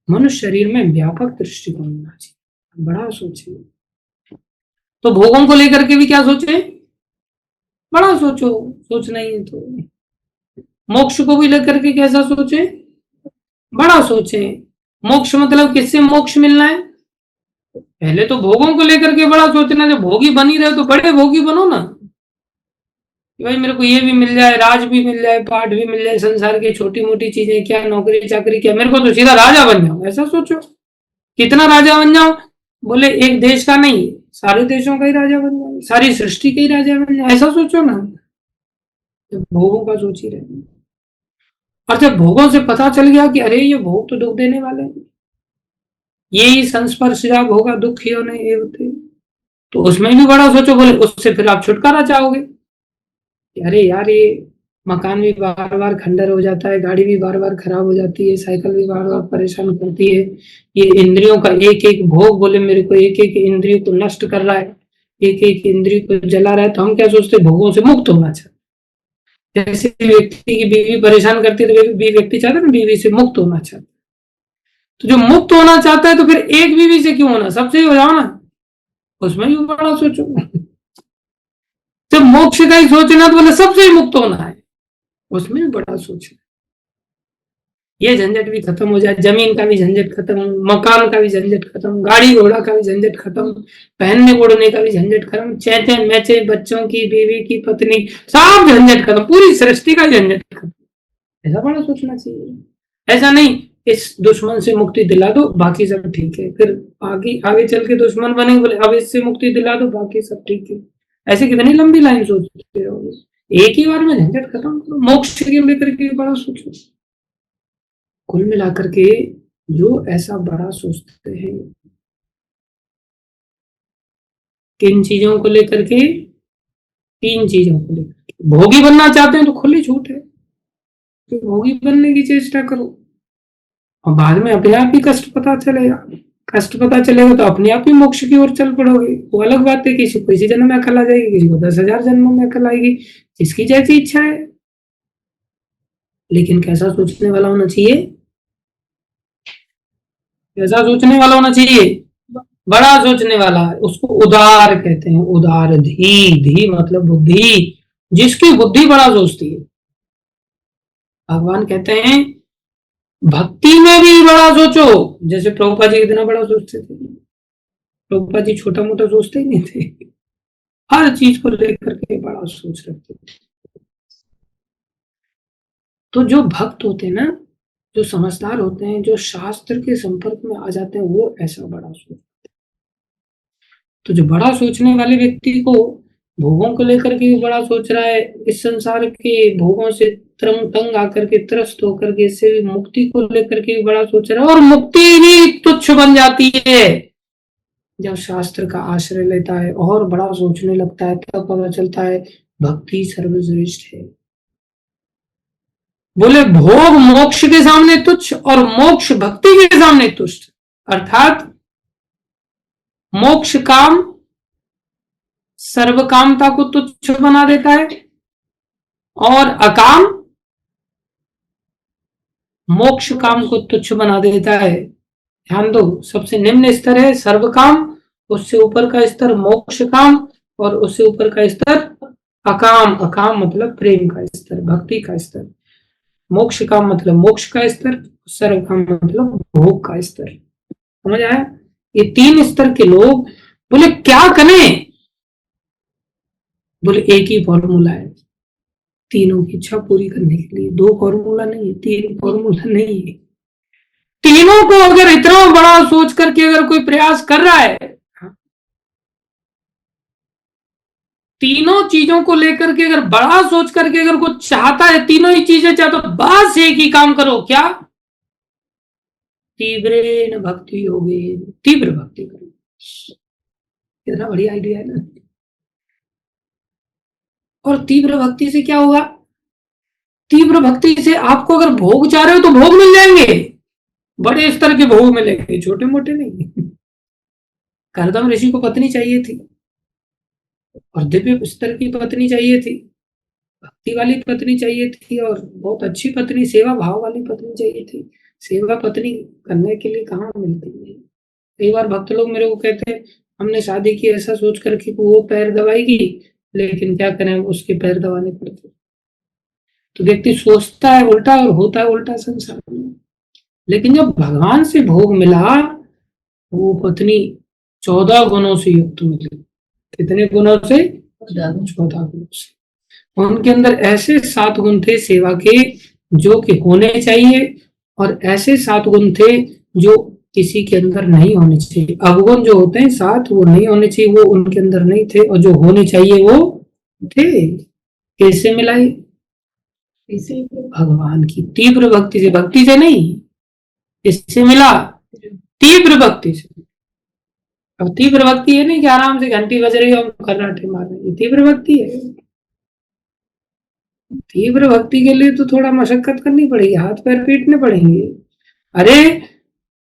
मनुष्य शरीर में व्यापक दृष्टिकोण होना चाहिए, बड़ा सोचे। तो भोगों को लेकर के भी क्या सोचे, बड़ा सोचो, सोचना ही है तो। मोक्ष को भी लेकर के कैसा सोचे, बड़ा सोचे। मोक्ष मतलब किससे मोक्ष मिलना है, पहले तो भोगों को लेकर के बड़ा सोचना। जब भोगी बनी रहे तो बड़े भोगी बनो ना। कि भाई मेरे को ये भी मिल जाए, राज भी मिल जाए, पाठ भी मिल जाए, संसार की छोटी मोटी चीजें क्या, नौकरी चाकरी क्या, मेरे को तो सीधा राजा बन जाऊं। ऐसा सोचो, कितना राजा बन जाऊं? बोले एक देश का नहीं, सारे देशों का ही राजा बन जाए, सारी सृष्टि के ही राजा बन जाए। ऐसा सोचो ना, भोगों का सोच ही रहे। और जब भोगों से पता चल गया कि अरे ये भोग तो दुख देने वाले हैं, ये ही संस्पर्शजा भोगा दुख ही नहीं होते, तो उसमें भी बड़ा सोचो। बोले उससे फिर आप छुटकारा चाहोगे। अरे यार ये मकान भी बार बार खंडर हो जाता है, गाड़ी भी बार बार खराब हो जाती है, साइकिल भी बार बार परेशान करती है, ये इंद्रियों का एक एक भोग बोले मेरे को एक एक इंद्रियों को नष्ट कर रहा है, एक एक इंद्रिय को जला रहा है। तो हम क्या सोचते, भोगों से मुक्त होना चाहते। जैसे व्यक्ति की बीवी परेशान करती है तो व्यक्ति चाहता है ना बीवी से मुक्त होना चाहता है। तो जो मुक्त होना चाहता है तो फिर एक बीवी से क्यों होना, सबसे ही हो जाओ ना, उसमें भी बड़ा सोचो। जब मोक्ष का ही सोचना तो बोले सबसे ही मुक्त होना है, उसमें भी बड़ा सोचना। ये झंझट भी खत्म हो जाए, जमीन का भी झंझट खत्म, मकान का भी झंझट खत्म, गाड़ी घोड़ा का भी झंझट खत्म, पहनने ओढ़ने का भी झंझट खत्म, चैचे मैचे बच्चों की, बीवी की, पत्नी, सब झंझट खत्म, पूरी सृष्टि का झंझट खत्म। ऐसा बड़ा सोचना चाहिए। ऐसा नहीं इस दुश्मन से मुक्ति दिला दो बाकी सब ठीक है, फिर आगे आगे चल के दुश्मन बने, बोले अब इससे मुक्ति दिला दो बाकी सब ठीक है। ऐसे कितनी लंबी लाइन सोचते रहोगे, एक ही बार में झंझट खत्म करो, मोक्ष के लेकर के बड़ा सोचो। कुल मिलाकर के जो ऐसा बड़ा सोचते हैं किन चीजों को लेकर के, तीन चीजों को लेकर के। भोगी बनना चाहते हैं तो खुली छूट है, तो भोगी बनने की चेष्टा करो, और बाद में अपने आप ही कष्ट पता चलेगा। कष्ट पता चलेगा तो अपने आप ही मोक्ष की ओर चल पड़ोगे। वो अलग बात है, किसी को इसी जन्म में अकल आ जाएगी, किसी को 10,000 जन्मों में अकल आएगी, जिसकी जैसी इच्छा है। लेकिन कैसा सोचने वाला होना चाहिए, कैसा सोचने वाला होना चाहिए, बड़ा सोचने वाला। उसको उदार कहते हैं, उदार। धी, धी मतलब बुद्धि, जिसकी बुद्धि बड़ा सोचती है। भगवान कहते हैं भक्ति में भी बड़ा सोचो। जैसे प्रभुपा जी इतना बड़ा सोचते थे, प्रभुपा जी छोटा मोटा सोचते ही नहीं थे, हर चीज को लेकर के बड़ा सोच रखते थे। तो जो भक्त होते हैं ना, जो समझदार होते हैं, जो शास्त्र के संपर्क में आ जाते हैं, वो ऐसा बड़ा सोचते हैं। तो जो बड़ा सोचने वाले व्यक्ति को भोगों को लेकर के भी बड़ा सोच रहा है, इस संसार के भोगों से तंग आकर के, त्रस्त होकर के, इससे भी मुक्ति को लेकर के भी बड़ा सोच रहा है। और मुक्ति भी तुच्छ बन जाती है जब शास्त्र का आश्रय लेता है और बड़ा सोचने लगता है, तब पता चलता है भक्ति सर्वश्रेष्ठ है। बोले भोग मोक्ष के सामने तुच्छ और मोक्ष भक्ति के सामने तुच्छ। अर्थात मोक्ष काम सर्व कामता को तुच्छ बना देता है, और अकाम मोक्ष काम को तुच्छ बना देता है। ध्यान दो, सबसे निम्न स्तर है सर्व काम, उससे ऊपर का स्तर मोक्ष काम, और उससे ऊपर का स्तर अकाम। अकाम मतलब प्रेम का स्तर, भक्ति का स्तर। मोक्ष काम मतलब मोक्ष का स्तर, सर्व काम मतलब भोग का स्तर। समझ आया? ये तीन स्तर के लोग बोले क्या करें? बोले एक ही फॉर्मूला है तीनों की इच्छा पूरी करने के लिए। दो फॉर्मूला नहीं है, तीन फॉर्मूला नहीं है। तीनों को अगर इतना बड़ा सोच करके अगर कोई प्रयास कर रहा है, तीनों चीजों को लेकर के अगर बड़ा सोच करके अगर कुछ चाहता है, तीनों ही चीजें चाहता, तो बस एक ही काम करो, क्या? तीव्र भक्ति होगी, तीव्र भक्ति करो। कितना बढ़िया आइडिया है ना। और तीव्र भक्ति से क्या होगा? तीव्र भक्ति से आपको अगर भोग चाह रहे हो तो भोग मिल जाएंगे, बड़े स्तर के भोग मिलेंगे, छोटे मोटे नहीं। करदम ऋषि को पत्नी चाहिए थी, और दिव्य स्तर की पत्नी चाहिए थी, भक्ति वाली पत्नी चाहिए थी, और बहुत अच्छी पत्नी, सेवा भाव वाली पत्नी चाहिए थी। सेवा पत्नी करने के लिए कहाँ मिलती है? कई बार भक्त लोग मेरे को कहते हैं हमने शादी की ऐसा सोच करके वो पैर दबाएगी, लेकिन क्या करें उसके पैर दबाने पड़ते। तो व्यक्ति सोचता है उल्टा और होता है उल्टा संसार में। लेकिन जब भगवान से भोग मिला, वो पत्नी 14 गुणों से युक्त मिली। कितने गुणों से? 14 गुणों से। उनके अंदर ऐसे 7 गुण थे सेवा के जो कि होने चाहिए, और ऐसे 7 गुण थे जो किसी के अंदर नहीं होने चाहिए। अवगुण जो होते हैं 7 वो नहीं होने चाहिए, वो उनके अंदर नहीं थे, और जो होने चाहिए वो थे। कैसे मिलाई? इसे भगवान की तीव्र भक्ति से नहीं। इससे मिला तीव्र भक्ति से। अब तीव्र भक्ति है नहीं कि आराम से घंटी बज रही है और कर्राटे मार रहे हैं, तीव्र भक्ति है। तीव्र भक्ति के लिए तो थोड़ा मशक्कत करनी पड़ेगी, हाथ पैर पीटने पड़ेंगे। अरे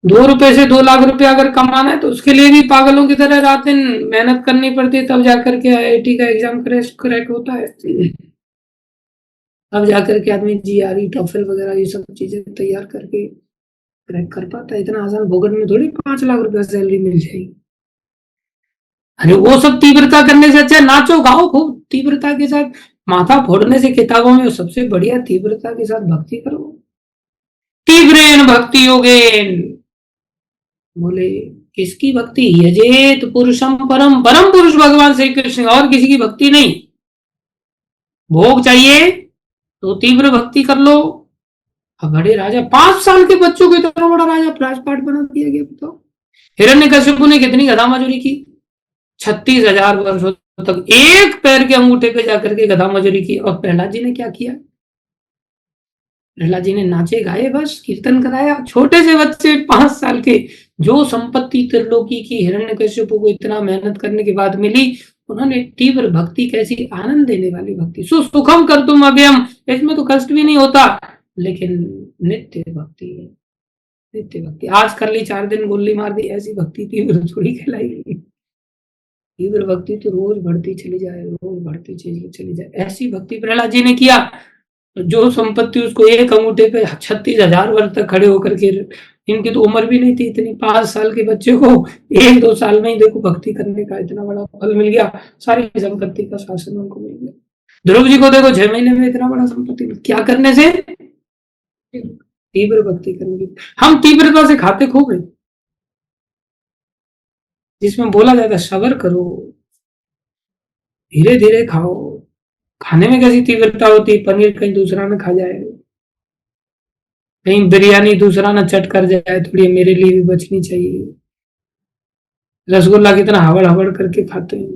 2 रुपए से 2 लाख रुपए अगर कमाना है तो उसके लिए भी पागलों की तरह रात दिन मेहनत करनी पड़ती है, तब जाकर के IIT का एग्जाम क्रैक होता है। तब जाकर के आदमी GRE टॉफल वगैरह ये सब चीजें तैयार करके क्रैक कर पाता है। इतना आसान भोगन में थोड़ी 5 लाख रुपए सैलरी मिल जाएगी। अरे वो सब तीव्रता करने से अच्छा नाचो गाओ खूब तीव्रता के साथ, माथा फोड़ने से किताबों में सबसे बढ़िया तीव्रता के साथ भक्ति करो। तीव्रेन भक्ति योगेन, बोले किसकी भक्ति? यजेत पुरुषम परम, परम पुरुष भगवान श्री कृष्ण, और किसी की भक्ति नहीं। भोग चाहिए तो तीव्र भक्ति कर लो। अब बड़े राजा 5 साल के बच्चों को इतना बड़ा राजा राजपाट बना दिया गया। बताओ हिरण्यकशिपु ने कितनी गधा मजूरी की? 36,000 वर्षों तक एक पैर के अंगूठे पे जाकर के गधा मजूरी की। और प्रहलाद जी ने क्या किया? प्रहलाद जी ने नाचे गाए, बस कीर्तन कराया। छोटे से बच्चे 5 साल के, जो संपत्ति त्रिलोकी की हिरण्यकशिपु को इतना मेहनत करने के बाद मिली, उन्होंने तीव्र भक्ति, कैसी आनंद देने वाली भक्ति। सुखम कर तुम अभ्यम, इसमें तो कष्ट भी नहीं होता, लेकिन नित्य भक्ति है। नित्य भक्ति आज कर ली 4 दिन गुल्ली मार दी, ऐसी भक्ति तीव्र थोड़ी कहलाएगी। तीव्र भक्ति तो रोज बढ़ती चली जाए, रोज बढ़ती चली जाए। ऐसी भक्ति प्रहलाद जी ने किया, जो संपत्ति उसको एक अंगूठे पे 36,000 वर्ष तक खड़े होकर के, इनकी तो उम्र भी नहीं थी इतनी। 5 साल के बच्चे को 1-2 साल में ही देखो भक्ति करने का इतना बड़ा फल मिल गया, सारी संपत्ति का शासन उनको मिल गया। ध्रुव जी को देखो 6 महीने में इतना बड़ा संपत्ति, क्या करने से? तीव्र भक्ति करने की। हम तीव्रता से खाते खूब है, जिसमें बोला जाता है सब्र करो, धीरे धीरे खाओ। खाने में कैसी तीव्रता होती है? पनीर कहीं दूसरा ना खा जाए, कहीं बिरयानी दूसरा ना चट कर जाए, थोड़ी मेरे लिए भी बचनी चाहिए। रसगुल्ला कितना हवड़ हवड़ करके खाते हैं।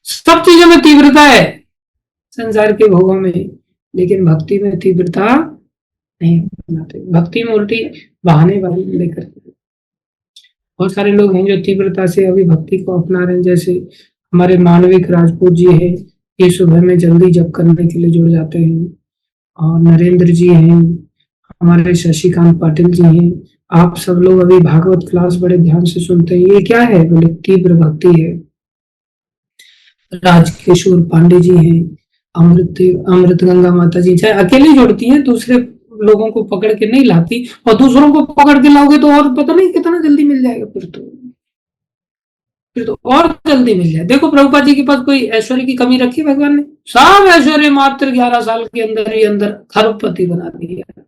सब चीजों में तीव्रता है संसार के भोगों में, लेकिन भक्ति में तीव्रता नहीं बनाते। भक्ति में उल्टी बहाने लेकर। बहुत सारे लोग हैं जो तीव्रता से अभी भक्ति को अपना रहे हैं, जैसे हमारे मानविक राजपूत जी है, ये सुबह में जल्दी जप करने के लिए जुड़ जाते हैं। और नरेंद्र जी हैं, हमारे शशिकांत पाटिल जी हैं। आप सब लोग अभी भागवत क्लास बड़े ध्यान से सुनते हैं, ये क्या है? बोले तीव्र भक्ति है। राजकिशोर पांडे जी हैं, अमृत गंगा माता जी, चाहे अकेली जुड़ती है, दूसरे लोगों को पकड़ के नहीं लाती, और दूसरों को पकड़ के लाओगे तो और पता नहीं कितना जल्दी मिल जाएगा। फिर तो और जल्दी मिल जाए। देखो प्रभुपाद जी के पास कोई ऐश्वर्य की कमी रखी भगवान ने? सब ऐश्वर्य मात्र 11 साल के अंदर ही अंदर खरबपति बना दिया।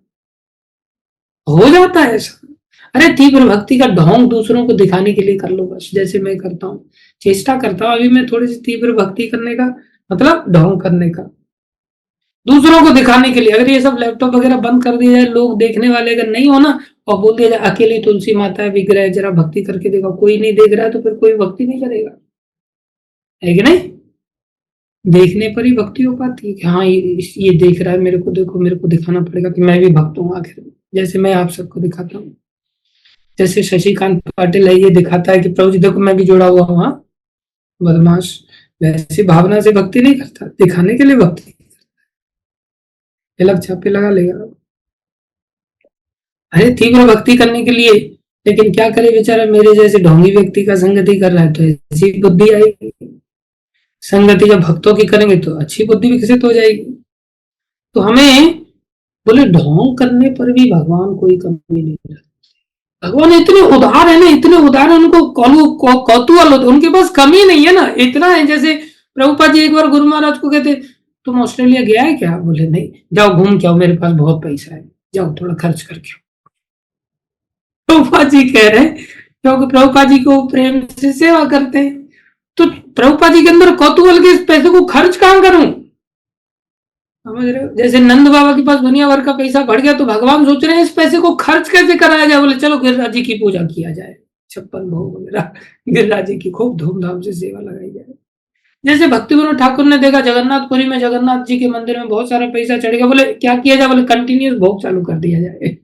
हो जाता है ऐसा। अरे तीव्र भक्ति का ढोंग दूसरों को दिखाने के लिए कर लो, बस जैसे मैं करता हूँ, चेष्टा करता हूँ अभी मैं थोड़ी सी तीव्र भक्ति करने का, मतलब ढोंग करने का, दूसरों को दिखाने के लिए। अगर ये सब लैपटॉप वगैरह बंद कर दिया जाए, लोग देखने वाले अगर नहीं हो ना, और बोल दिया जाए अकेली तुलसी माता है विग्रह, जरा भक्ति करके देखो, कोई नहीं देख रहा है तो फिर कोई भक्ति नहीं करेगा, है कि नहीं? देखने पर ही भक्ति हो पाती है कि हाँ ये देख रहा है मेरे को, देखो मेरे को दिखाना पड़ेगा कि मैं भी भक्त हूँ आखिर, जैसे मैं आप सबको दिखाता हूँ। जैसे शशिकांत पाटिल है, ये दिखाता है कि प्रभु जी देखो मैं भी जुड़ा हुआ हूँ, बदमाश। वैसे भावना से भक्ति नहीं करता, दिखाने के लिए भक्ति, अलग छापे लगा लेगा। अरे तीव्र भक्ति करने के लिए, लेकिन क्या करे बेचारा मेरे जैसे ढोंगी व्यक्ति का संगति कर रहा है, तो ऐसी बुद्धि आएगी। संगति जब भक्तों की करेंगे तो अच्छी बुद्धि विकसित हो जाएगी। तो हमें बोले ढोंग करने पर भी भगवान कोई कमी नहीं रखते। भगवान इतने उदार है ना, इतने उदार है, उनको कौतूहल होता, उनके पास कमी नहीं है ना, इतना है। जैसे प्रभुपाद जी एक बार गुरु महाराज को कहते तुम ऑस्ट्रेलिया गया है क्या? बोले नहीं। जाओ घूम के आओ, मेरे पास बहुत पैसा है, जाओ थोड़ा खर्च करके। प्रभुपाद जी कह रहे क्योंकि प्रभुपाद जी को प्रेम से सेवा करते हैं, तो प्रभुपाद जी के अंदर कौतूहल के इस पैसे को खर्च कहां करूं? समझ रहे हो? जैसे नंद बाबा के पास दुनिया भर का पैसा बढ़ गया तो भगवान सोच रहे हैं इस पैसे को खर्च कैसे कराया जाए। बोले चलो गिरिराज जी की पूजा किया जाए, 56 भोग वगैरह गिरिराज जी की खूब धूमधाम से सेवा लगाई जाए। जैसे भक्ति विनोद ठाकुर ने देखा जगन्नाथपुरी में जगन्नाथ जी के मंदिर में बहुत सारा पैसा चढ़ गया, बोले क्या किया जाए। बोले कंटिन्यूस भोग चालू कर दिया जाए।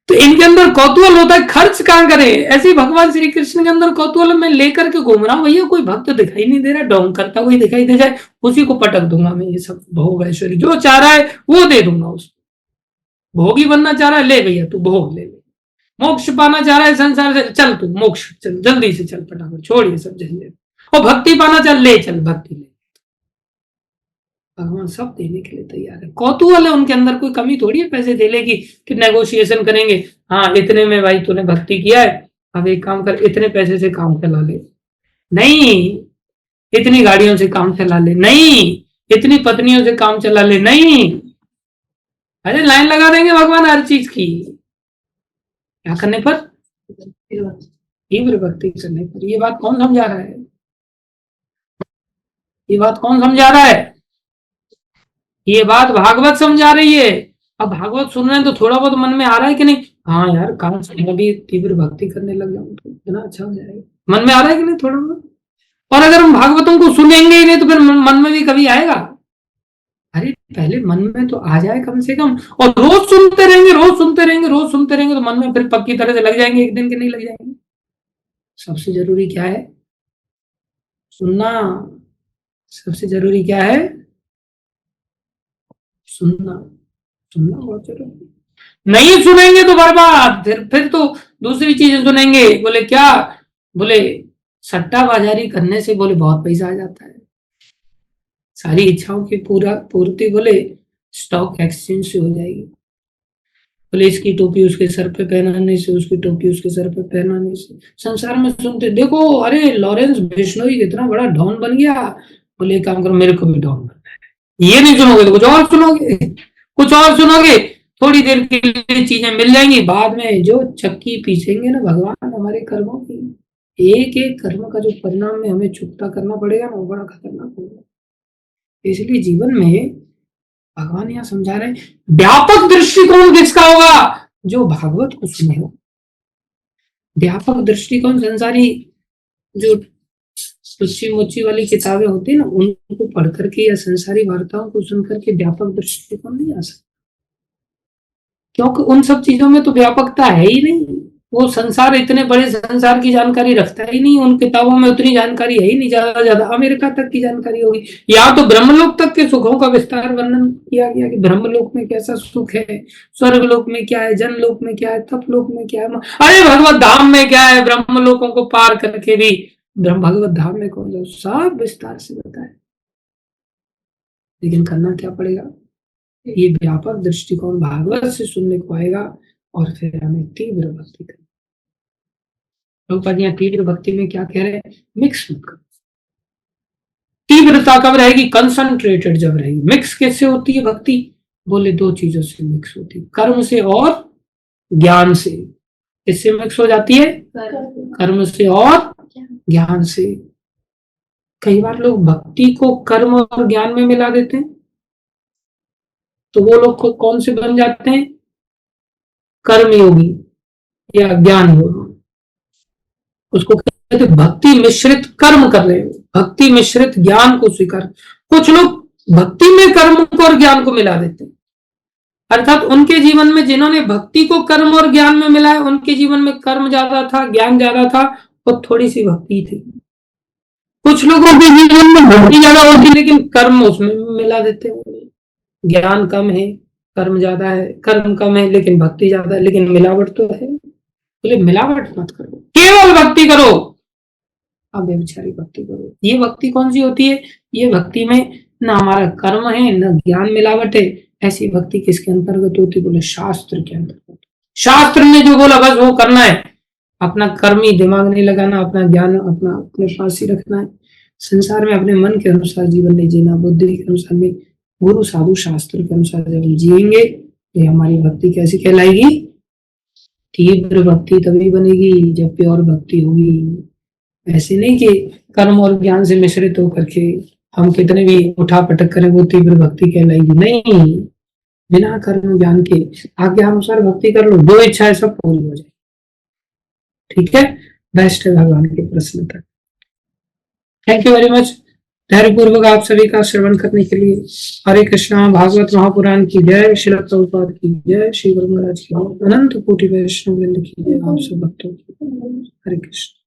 तो इनके अंदर कौतूहल होता है, खर्च कहां करें। ऐसे ही भगवान श्री कृष्ण के अंदर कौतूहल मैं लेकर के घूम रहा हूं, भैया कोई भक्त दिखाई नहीं दे रहा, डोंग करता हुआ दिखाई दे जाए उसी को पटक दूंगा मैं। ये सब भोग ऐश्वर्य जो चाह रहा है वो दे दूंगा उसको। भोगी बनना चाह रहा है, ले भैया तू भोग ले ले। मोक्ष पाना चाह रहा है संसार से, चल तू मोक्ष चल, जल्दी से चल, फटाफट छोड़ ये सब झंझट। और भक्ति पाना चाह, ले चल भक्ति ले। भगवान सब देने के लिए तैयार है, कौतूहल है उनके अंदर, कोई कमी थोड़ी है पैसे देने की कि नेगोशिएशन करेंगे। हाँ इतने में भाई तूने भक्ति किया है, अब एक काम कर, इतने पैसे से काम चला ले, नहीं इतनी गाड़ियों से काम चला ले, नहीं इतनी पत्नियों से काम चला ले, नहीं। अरे लाइन लगा देंगे भगवान हर चीज की। क्या करने पर? तीव्र भक्ति करने पर। ये बात कौन समझा रहा है? ये बात कौन समझा रहा है? ये बात भागवत समझा रही है। अब भागवत सुन रहे हैं तो थोड़ा बहुत मन में आ रहा है कि नहीं, हाँ यार काम से मैं भी तीव्र भक्ति करने लग जाऊं तो इतना अच्छा हो जाएगा, मन में आ रहा है कि नहीं थोड़ा बहुत? और अगर हम भागवतों को सुनेंगे ही नहीं तो फिर मन में भी कभी आएगा? अरे पहले मन में तो आ जाए कम से कम, और रोज सुनते रहेंगे, रोज सुनते रहेंगे, रोज सुनते रहेंगे तो मन में फिर पक्की तरह से लग जाएंगे, एक दिन के नहीं लग जाएंगे। सबसे जरूरी क्या है? सुनना। सबसे जरूरी क्या है? सुनना। सुनना बहुत जरूरी। नहीं सुनेंगे तो बर्बाद। फिर तो दूसरी चीजें सुनेंगे, बोले क्या, बोले सट्टा बाजारी करने से बोले बहुत पैसा आ जाता है, सारी इच्छाओं की पूर्ति बोले स्टॉक एक्सचेंज से हो जाएगी। बोले इसकी टोपी उसके सर पे पहनाने से, उसकी टोपी उसके सर पे पहनाने से। संसार में सुनते देखो, अरे लॉरेंस बिश्नोई कितना बड़ा डॉन बन गया, बोले काम करो मेरे को भी डॉन बनना है। ये नहीं सुनोगे तो कुछ और सुनोगे, कुछ और सुनोगे, थोड़ी देर के लिए चीजें मिल जाएंगी, बाद में जो चक्की पीछेंगे ना भगवान हमारे कर्मों की, एक एक कर्म का जो परिणाम में हमें चुकता करना पड़ेगा ना वो बड़ा खतरनाक होगा। इसलिए जीवन में भगवान यहाँ समझा रहे हैं व्यापक दृष्टिकोण किसका होगा? जो भागवत को सुने हो। व्यापक दृष्टिकोण संसारी जो सुच्ची मुच्ची वाली किताबें होती है ना उनको पढ़ करके या संसारी वार्ताओं को सुन करके व्यापक दृष्टिकोण नहीं आ सकता, क्योंकि उन सब चीजों में तो व्यापकता है ही नहीं। वो संसार इतने बड़े संसार की जानकारी रखता ही नहीं, उन किताबों में उतनी जानकारी है ही नहीं, ज्यादा ज्यादा अमेरिका तक की जानकारी होगी। यहाँ तो ब्रह्मलोक तक के सुखों का विस्तार वर्णन किया गया कि ब्रह्मलोक में कैसा सुख है, स्वर्ग लोक में क्या है, जनलोक में क्या है, तप लोक में क्या है, अरे भगवत धाम में क्या है, ब्रह्मलोकों को पार करके भी भगवत धाम में कौन जाओ, सब विस्तार से बताए। लेकिन करना क्या पड़ेगा? ये व्यापक दृष्टिकोण भागवत से सुनने को आएगा और फिर हमें तीव्र भक्ति करनी। प्रभुपाद यहाँ तीव्र भक्ति में क्या कह रहे हैं? मिक्स मत करो। तीव्रता कब रहेगी? कंसंट्रेटेड जब रहेगी। मिक्स कैसे होती है भक्ति? बोले दो चीजों से मिक्स होती है, कर्म से और ज्ञान से। किससे मिक्स हो जाती है? कर्म से और ज्ञान से। कई बार लोग भक्ति को कर्म और ज्ञान में मिला देते हैं, तो वो लोग कौन से बन जाते हैं? कर्मयोगी या ज्ञान योगी। उसको कहते भक्ति मिश्रित कर्म कर रहे हैं, भक्ति मिश्रित ज्ञान को स्वीकार। कुछ लोग भक्ति में कर्म को और ज्ञान को मिला देते हैं, अर्थात उनके जीवन में जिन्होंने भक्ति को कर्म और ज्ञान में मिलाया उनके जीवन में कर्म ज्यादा था, ज्ञान ज्यादा था और थोड़ी सी भक्ति थी। कुछ लोगों के जीवन में भक्ति ज्यादा होती लेकिन कर्म उसमें मिला देते हैं, ज्ञान कम है कर्म ज्यादा है, कर्म कम है लेकिन भक्ति ज्यादा है, लेकिन मिलावट तो है। बोले मिलावट मत करो, केवल भक्ति करो, अब बेचारी भक्ति करो। ये भक्ति कौन सी होती है? ये भक्ति में न हमारा कर्म है न ज्ञान मिलावट है। ऐसी भक्ति किसके अंतर्गत होती? बोले शास्त्र के अंतर्गत। शास्त्र ने जो बोला बस वो करना है, अपना कर्मी दिमाग नहीं लगाना, अपना ज्ञान अपने पास ही रखना है। संसार में अपने मन के अनुसार जीवन नहीं जीना, बुद्धि के अनुसार में, गुरु साधु शास्त्र के अनुसार जब हम जिएंगे तो हमारी भक्ति कैसी कहलाएगी? तीव्र भक्ति तभी बनेगी जब प्योर भक्ति होगी। ऐसे नहीं कि कर्म और ज्ञान से मिश्रित होकर के हम कितने भी उठा पटक करें वो तीव्र भक्ति कहलाएगी नहीं। बिना कर्म ज्ञान के आज्ञानुसार भक्ति कर लो, जो इच्छा है सब पूरी हो जाए। ठीक है, बेस्ट है भगवान के प्रश्न तक। Thank you very much. धैर्यपूर्वक आप सभी का श्रवण करने के लिए। हरे कृष्णा। भागवत महापुराण की जय। श्रील प्रभुपाद की जय। श्री गुरु महाराज की अनंत कोटि वैष्णव वृंद की जय। आप सब भक्तों की हरे कृष्ण।